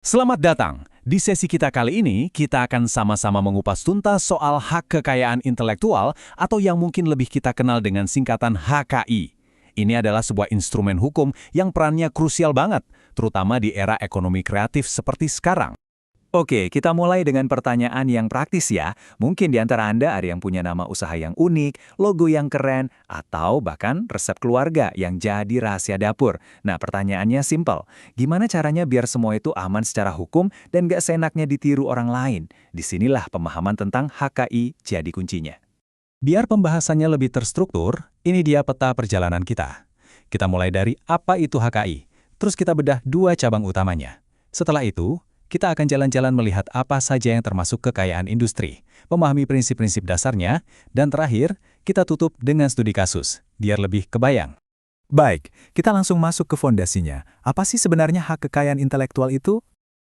Selamat datang! Di sesi kita kali ini, kita akan sama-sama mengupas tuntas soal hak kekayaan intelektual atau yang mungkin lebih kita kenal dengan singkatan HKI. Ini adalah sebuah instrumen hukum yang perannya krusial banget, terutama di era ekonomi kreatif seperti sekarang. Oke, kita mulai dengan pertanyaan yang praktis ya. Mungkin di antara Anda ada yang punya nama usaha yang unik, logo yang keren, atau bahkan resep keluarga yang jadi rahasia dapur. Nah, pertanyaannya simpel. Gimana caranya biar semua itu aman secara hukum dan gak seenaknya ditiru orang lain? Disinilah pemahaman tentang HKI jadi kuncinya. Biar pembahasannya lebih terstruktur, ini dia peta perjalanan kita. Kita mulai dari apa itu HKI, terus kita bedah dua cabang utamanya. Setelah itu, kita akan jalan-jalan melihat apa saja yang termasuk kekayaan industri, memahami prinsip-prinsip dasarnya, dan terakhir, kita tutup dengan studi kasus, biar lebih kebayang. Baik, kita langsung masuk ke fondasinya. Apa sih sebenarnya hak kekayaan intelektual itu?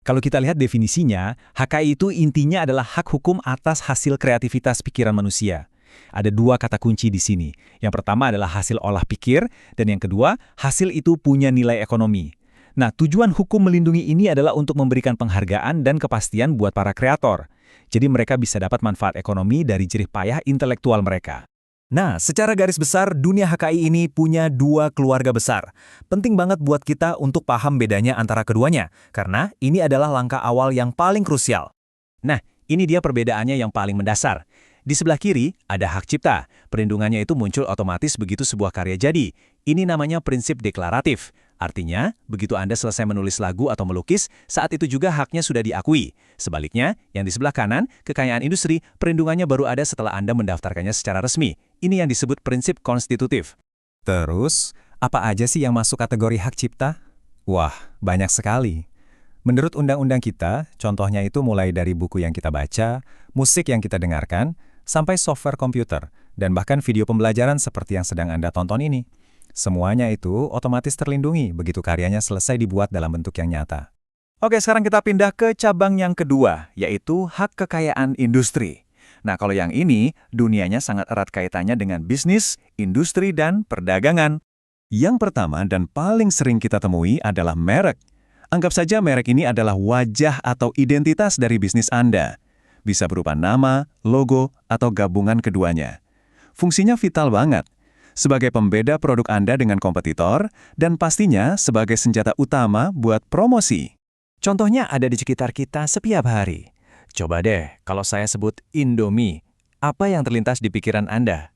Kalau kita lihat definisinya, HKI itu intinya adalah hak hukum atas hasil kreativitas pikiran manusia. Ada dua kata kunci di sini. Yang pertama adalah hasil olah pikir, dan yang kedua, hasil itu punya nilai ekonomi. Nah, tujuan hukum melindungi ini adalah untuk memberikan penghargaan dan kepastian buat para kreator. Jadi mereka bisa dapat manfaat ekonomi dari jerih payah intelektual mereka. Nah, secara garis besar, dunia HKI ini punya dua keluarga besar. Penting banget buat kita untuk paham bedanya antara keduanya, karena ini adalah langkah awal yang paling krusial. Nah, ini dia perbedaannya yang paling mendasar. Di sebelah kiri, ada hak cipta. Perlindungannya itu muncul otomatis begitu sebuah karya jadi. Ini namanya prinsip deklaratif. Artinya, begitu Anda selesai menulis lagu atau melukis, saat itu juga haknya sudah diakui. Sebaliknya, yang di sebelah kanan, kekayaan industri, perlindungannya baru ada setelah Anda mendaftarkannya secara resmi. Ini yang disebut prinsip konstitutif. Terus, apa aja sih yang masuk kategori hak cipta? Wah, banyak sekali. Menurut undang-undang kita, contohnya itu mulai dari buku yang kita baca, musik yang kita dengarkan, sampai software komputer, dan bahkan video pembelajaran seperti yang sedang Anda tonton ini. Semuanya itu otomatis terlindungi begitu karyanya selesai dibuat dalam bentuk yang nyata. Oke, sekarang kita pindah ke cabang yang kedua, yaitu hak kekayaan industri. Nah, kalau yang ini, dunianya sangat erat kaitannya dengan bisnis, industri, dan perdagangan. Yang pertama dan paling sering kita temui adalah merek. Anggap saja merek ini adalah wajah atau identitas dari bisnis Anda. Bisa berupa nama, logo, atau gabungan keduanya. Fungsinya vital banget. Sebagai pembeda produk Anda dengan kompetitor, dan pastinya sebagai senjata utama buat promosi. Contohnya ada di sekitar kita setiap hari. Coba deh, kalau saya sebut Indomie, apa yang terlintas di pikiran Anda?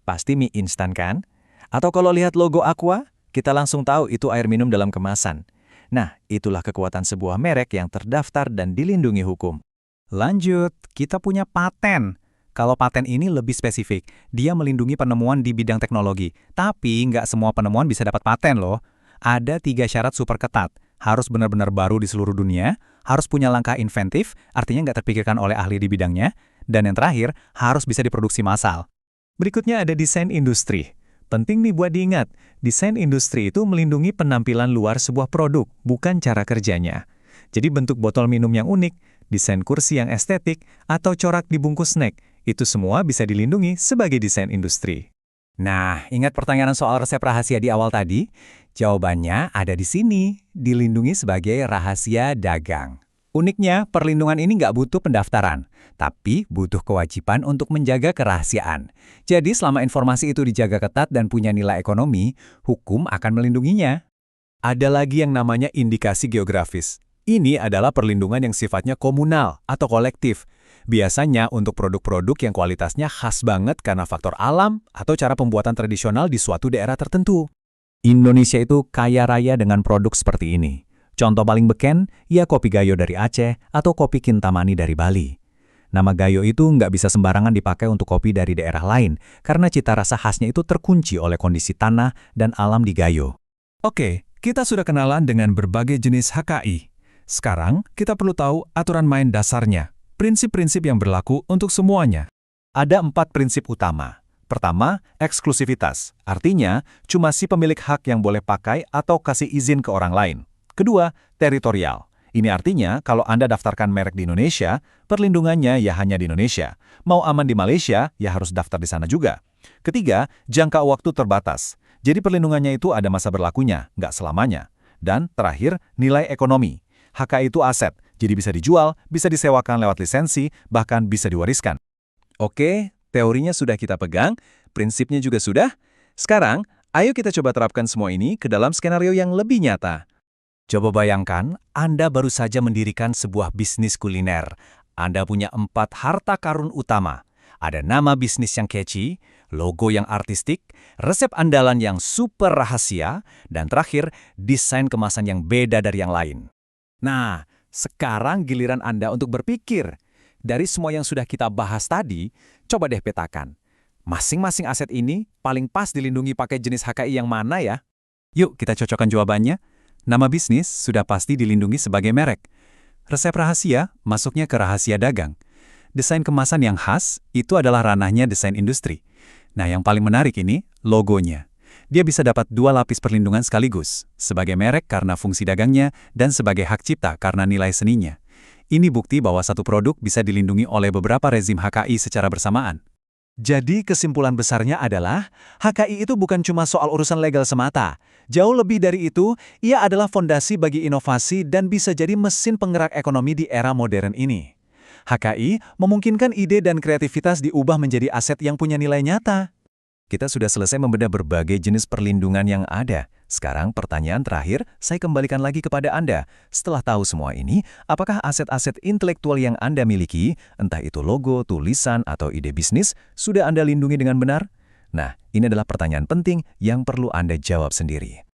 Pasti mie instan kan? Atau kalau lihat logo Aqua, kita langsung tahu itu air minum dalam kemasan. Nah, itulah kekuatan sebuah merek yang terdaftar dan dilindungi hukum. Lanjut, kita punya paten. Kalau paten ini lebih spesifik, dia melindungi penemuan di bidang teknologi. Tapi nggak semua penemuan bisa dapat paten loh. Ada 3 syarat super ketat. Harus benar-benar baru di seluruh dunia, harus punya langkah inventif, artinya nggak terpikirkan oleh ahli di bidangnya, dan yang terakhir, harus bisa diproduksi massal. Berikutnya ada desain industri. Penting nih buat diingat, desain industri itu melindungi penampilan luar sebuah produk, bukan cara kerjanya. Jadi bentuk botol minum yang unik, desain kursi yang estetik, atau corak dibungkus snack, itu semua bisa dilindungi sebagai desain industri. Nah, ingat pertanyaan soal resep rahasia di awal tadi? Jawabannya ada di sini, dilindungi sebagai rahasia dagang. Uniknya, perlindungan ini nggak butuh pendaftaran, tapi butuh kewajiban untuk menjaga kerahasiaan. Jadi selama informasi itu dijaga ketat dan punya nilai ekonomi, hukum akan melindunginya. Ada lagi yang namanya indikasi geografis. Ini adalah perlindungan yang sifatnya komunal atau kolektif. Biasanya untuk produk-produk yang kualitasnya khas banget karena faktor alam atau cara pembuatan tradisional di suatu daerah tertentu. Indonesia itu kaya raya dengan produk seperti ini. Contoh paling beken, ya kopi Gayo dari Aceh atau kopi Kintamani dari Bali. Nama Gayo itu nggak bisa sembarangan dipakai untuk kopi dari daerah lain karena cita rasa khasnya itu terkunci oleh kondisi tanah dan alam di Gayo. Oke, kita sudah kenalan dengan berbagai jenis HKI. Sekarang, kita perlu tahu aturan main dasarnya, prinsip-prinsip yang berlaku untuk semuanya. Ada 4 prinsip utama. Pertama, eksklusivitas. Artinya, cuma si pemilik hak yang boleh pakai atau kasih izin ke orang lain. Kedua, teritorial. Ini artinya, kalau Anda daftarkan merek di Indonesia, perlindungannya ya hanya di Indonesia. Mau aman di Malaysia, ya harus daftar di sana juga. Ketiga, jangka waktu terbatas. Jadi perlindungannya itu ada masa berlakunya, nggak selamanya. Dan terakhir, nilai ekonomi. HKI itu aset, jadi bisa dijual, bisa disewakan lewat lisensi, bahkan bisa diwariskan. Oke, teorinya sudah kita pegang, prinsipnya juga sudah. Sekarang, ayo kita coba terapkan semua ini ke dalam skenario yang lebih nyata. Coba bayangkan, Anda baru saja mendirikan sebuah bisnis kuliner. Anda punya 4 harta karun utama. Ada nama bisnis yang catchy, logo yang artistik, resep andalan yang super rahasia, dan terakhir, desain kemasan yang beda dari yang lain. Nah, sekarang giliran Anda untuk berpikir. Dari semua yang sudah kita bahas tadi, coba deh petakan. Masing-masing aset ini paling pas dilindungi pakai jenis HKI yang mana ya? Yuk kita cocokkan jawabannya. Nama bisnis sudah pasti dilindungi sebagai merek. Resep rahasia masuknya ke rahasia dagang. Desain kemasan yang khas itu adalah ranahnya desain industri. Nah, yang paling menarik ini logonya. Dia bisa dapat 2 lapis perlindungan sekaligus, sebagai merek karena fungsi dagangnya dan sebagai hak cipta karena nilai seninya. Ini bukti bahwa satu produk bisa dilindungi oleh beberapa rezim HKI secara bersamaan. Jadi kesimpulan besarnya adalah, HKI itu bukan cuma soal urusan legal semata. Jauh lebih dari itu, ia adalah fondasi bagi inovasi dan bisa jadi mesin penggerak ekonomi di era modern ini. HKI memungkinkan ide dan kreativitas diubah menjadi aset yang punya nilai nyata. Kita sudah selesai membedah berbagai jenis perlindungan yang ada. Sekarang pertanyaan terakhir, saya kembalikan lagi kepada Anda. Setelah tahu semua ini, apakah aset-aset intelektual yang Anda miliki, entah itu logo, tulisan, atau ide bisnis, sudah Anda lindungi dengan benar? Nah, ini adalah pertanyaan penting yang perlu Anda jawab sendiri.